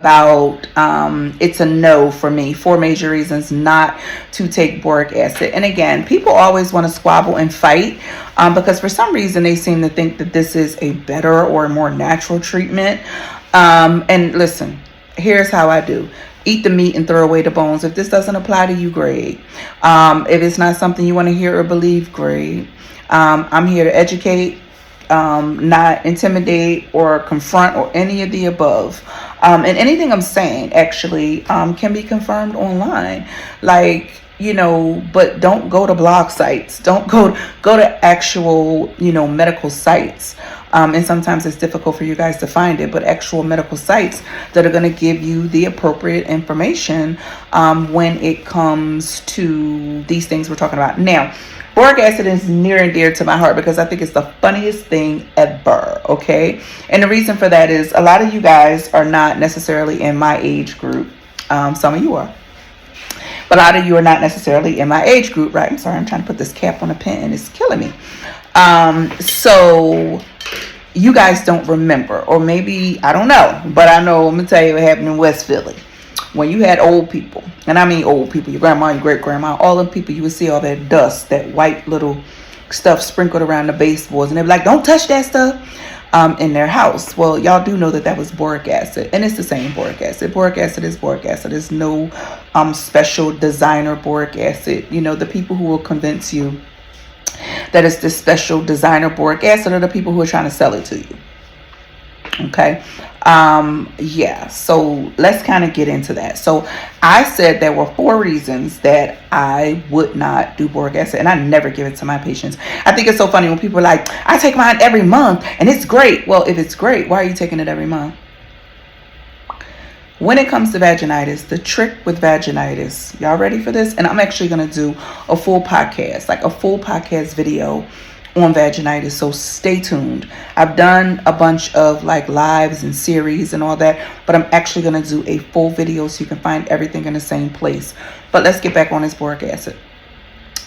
about it's a no for me. Four major reasons not to take boric acid. And again, people always want to squabble and fight because for some reason they seem to think that this is a better or more natural treatment. And listen, here's how I do. Eat the meat and throw away the bones. If this doesn't apply to you, great. If it's not something you want to hear or believe, great. I'm here to educate, not intimidate or confront or any of the above. And anything I'm saying actually can be confirmed online. Like, but don't go to blog sites. Don't go to actual, medical sites. And sometimes it's difficult for you guys to find it, but actual medical sites that are going to give you the appropriate information when it comes to these things we're talking about. Now, boric acid is near and dear to my heart because I think it's the funniest thing ever, okay? And the reason for that is a lot of you guys are not necessarily in my age group. Some of you are. But a lot of you are not necessarily in my age group, right? I'm sorry, I'm trying to put this cap on a pen. It's killing me. So you guys don't remember, or maybe, I don't know, but I know, I'm going to tell you what happened in West Philly. When you had old people, and I mean old people, your grandma, your great-grandma, all the people, you would see all that dust, that white little stuff sprinkled around the baseboards, and they'd be like, don't touch that stuff in their house. Well, y'all do know that was boric acid, and it's the same boric acid. Boric acid is boric acid. There's no special designer boric acid. The people who will convince you that it's this special designer boric acid are the people who are trying to sell it to you. Okay. Yeah, so let's kind of get into that. So I said there were 4 reasons that I would not do boric acid, and I never give it to my patients. I think it's so funny when people are like, I take mine every month and it's great. Well, if it's great, why are you taking it every month? When it comes to vaginitis, the trick with vaginitis, y'all ready for this? And I'm actually going to do a full podcast, like a full podcast video on vaginitis, so stay tuned. I've done a bunch of like lives and series and all that, but I'm actually going to do a full video so you can find everything in the same place. But let's get back on this boric acid.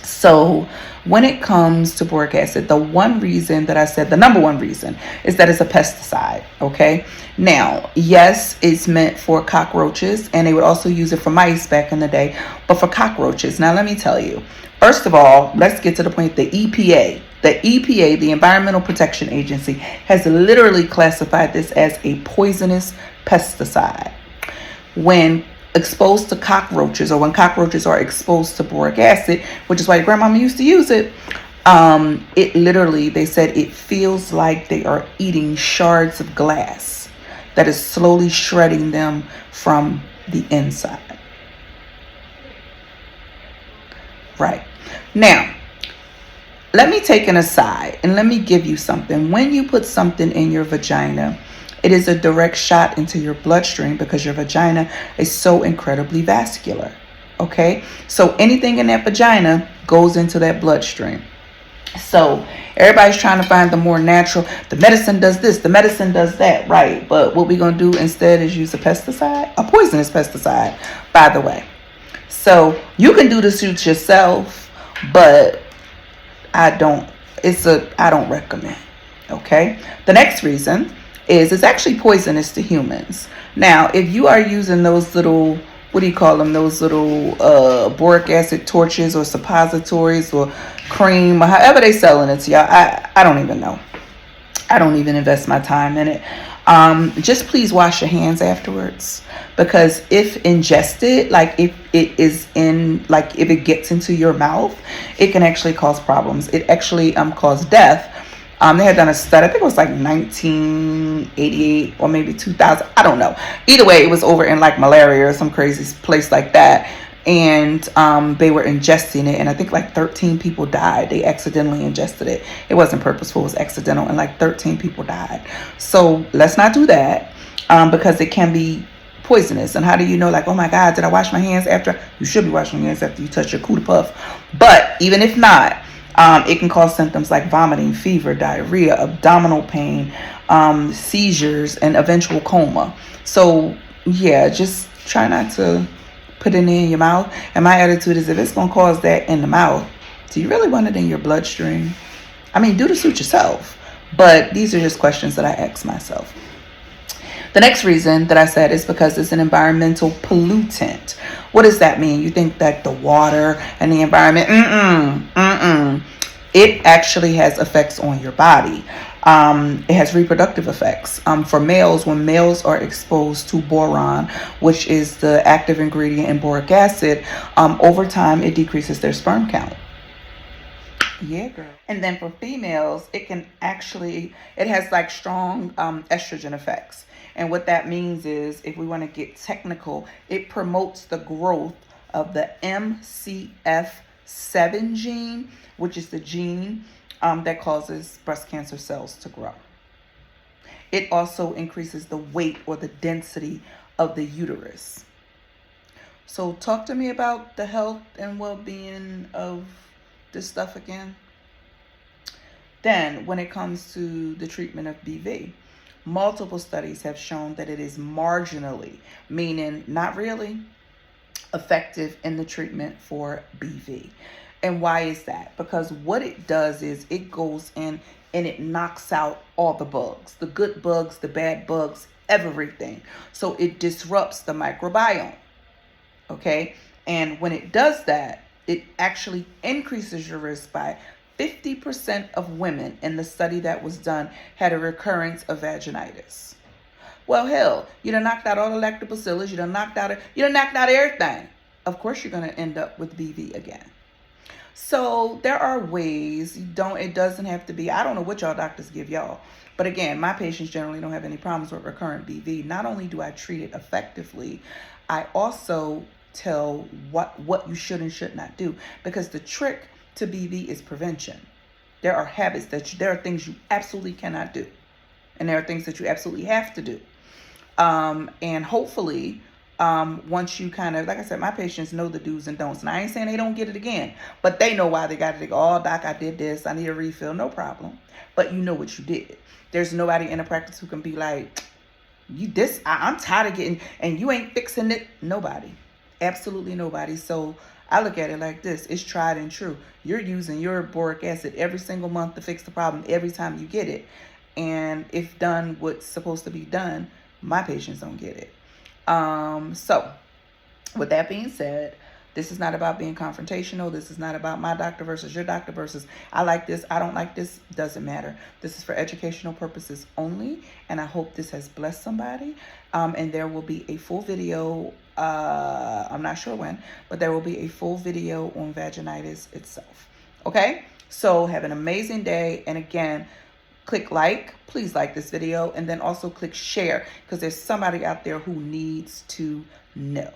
So when it comes to boric acid, the one reason that I said, the number one reason, is that it's a pesticide. Okay. Now, yes, it's meant for cockroaches, and they would also use it for mice back in the day, but for cockroaches. Now, let me tell you, first of all, let's get to the point. The EPA, the Environmental Protection Agency, has literally classified this as a poisonous pesticide. When exposed to cockroaches, or when cockroaches are exposed to boric acid, which is why your grandmama used to use it, it literally, they said it feels like they are eating shards of glass that is slowly shredding them from the inside. Right. Now, let me take an aside and let me give you something. When you put something in your vagina, it is a direct shot into your bloodstream because your vagina is so incredibly vascular. Okay? So anything in that vagina goes into that bloodstream. So everybody's trying to find the more natural, the medicine does this, the medicine does that, right? But what we're going to do instead is use a pesticide, a poisonous pesticide, by the way. So you can do the suits yourself, but I don't recommend. Okay. The next reason is it's actually poisonous to humans. Now, if you are using those little, what do you call them? Those little boric acid torches or suppositories or cream or however they selling it to y'all, I don't even know. I don't even invest my time in it. Just please wash your hands afterwards, because if ingested, like if it is in, like if it gets into your mouth, it can actually cause problems. It actually caused death. They had done a study, I think it was like 1988 or maybe 2000. I don't know. Either way, it was over in like malaria or some crazy place like that. And they were ingesting it, and I think like 13 people died. They accidentally ingested it. It wasn't purposeful, it was accidental, and like 13 people died. So let's not do that because it can be poisonous. And how do you know, like, oh my God, did I wash my hands after? You should be washing your hands after you touch your cootie puff. But even if not, it can cause symptoms like vomiting, fever, diarrhea, abdominal pain, seizures, and eventual coma. So yeah, just try not to put it in your mouth. And my attitude is, if it's going to cause that in the mouth, do you really want it in your bloodstream? I mean, do the suit yourself. But these are just questions that I ask myself. The next reason that I said is because it's an environmental pollutant. What does that mean? You think that the water and the environment, it actually has effects on your body. It has reproductive effects. For males, when males are exposed to boron, which is the active ingredient in boric acid, over time it decreases their sperm count. Yeah, girl. And then for females, it has like strong estrogen effects. And what that means is, if we want to get technical, it promotes the growth of the MCF7 gene, which is the gene that causes breast cancer cells to grow. It also increases the weight or the density of the uterus. So talk to me about the health and well-being of this stuff again. Then, when it comes to the treatment of BV, multiple studies have shown that it is marginally, meaning not really, effective in the treatment for BV. And why is that? Because what it does is it goes in and it knocks out all the bugs, the good bugs, the bad bugs, everything. So it disrupts the microbiome. Okay? And when it does that, it actually increases your risk by 50% of women in the study that was done had a recurrence of vaginitis. Well, hell, you done knocked out all the lactobacillus, you done knocked out everything. Of course, you're going to end up with BV again. So there are ways. It doesn't have to be, I don't know what y'all doctors give y'all. But again, my patients generally don't have any problems with recurrent BV. Not only do I treat it effectively, I also tell what you should and should not do, because the trick to BV is prevention. There are habits there are things you absolutely cannot do, and there are things that you absolutely have to do. And hopefully, once you kind of, like I said, my patients know the do's and don'ts, and I ain't saying they don't get it again, but they know why they got it. They go, oh, doc, I did this, I need a refill. No problem. But you know what you did. There's nobody in the practice who can be like, I'm tired of getting, and you ain't fixing it. Nobody. Absolutely nobody. So I look at it like this. It's tried and true. You're using your boric acid every single month to fix the problem every time you get it. And if done what's supposed to be done, my patients don't get it. So with that being said, this is not about being confrontational. This is not about my doctor versus your doctor versus I like this, I don't like this. Doesn't matter. This is for educational purposes only. And I hope this has blessed somebody. And there will be a full video. I'm not sure when, but there will be a full video on vaginitis itself. Okay. So have an amazing day. And again, click like, please like this video, and then also click share, because there's somebody out there who needs to know.